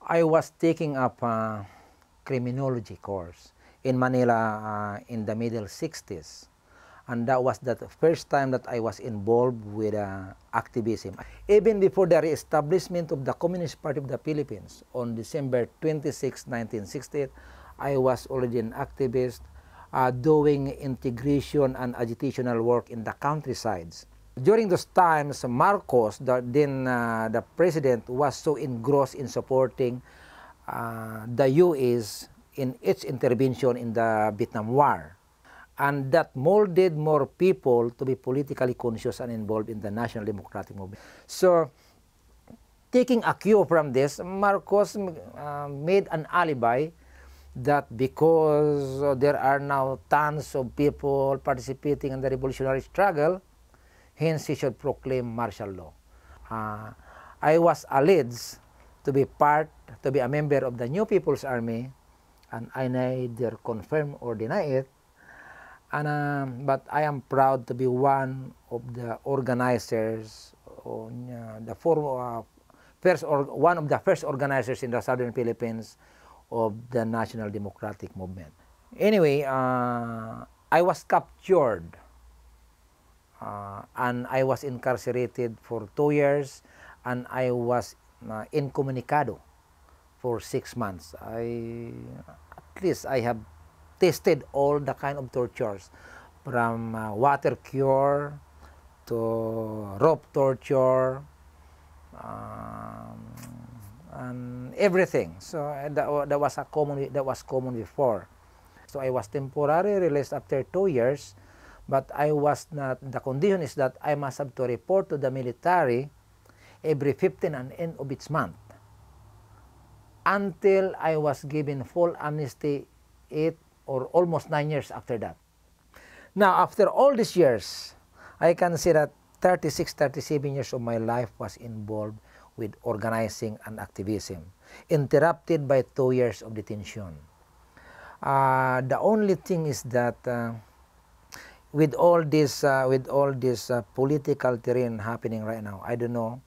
I was taking up a criminology course in Manila in the middle 60s. And that was the first time that I was involved with activism. Even before the re-establishment of the Communist Party of the Philippines on December 26, 1968, I was already an activist doing integration and agitational work in the countrysides. During those times, Marcos, the president, was so engrossed in supporting the US in its intervention in the Vietnam War. And that molded more people to be politically conscious and involved in the National Democratic Movement. So, taking a cue from this, Marcos made an alibi that because there are now tons of people participating in the revolutionary struggle, hence he should proclaim martial law. I was alleged to be a member of the New People's Army, and I neither confirm or deny it. But I am proud to be one of the organizers, one of the first organizers in the Southern Philippines of the National Democratic Movement. Anyway, I was captured and I was incarcerated for 2 years, and I was incommunicado for 6 months. At least I have tested all the kind of tortures, from water cure to rope torture and everything. So that was common before. So I was temporarily released after 2 years, but I was not. The condition is that I must have to report to the military every 15 and end of each month, until I was given full amnesty 8 or almost 9 years after that. Now, after all these years, I can say that 36, 37 years of my life was involved with organizing and activism, interrupted by 2 years of detention. The only thing is that with all this political terrain happening right now, I don't know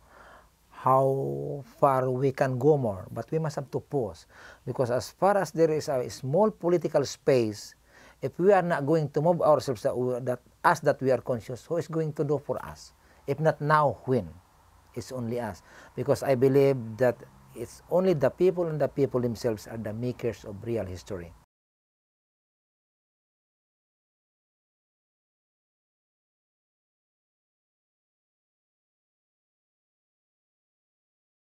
how far we can go more, but we must have to pause, because as far as there is a small political space, if we are not going to move ourselves that we are conscious, who is going to do for us? If not now, when? It's only us, because I believe that it's only the people, and the people themselves are the makers of real history.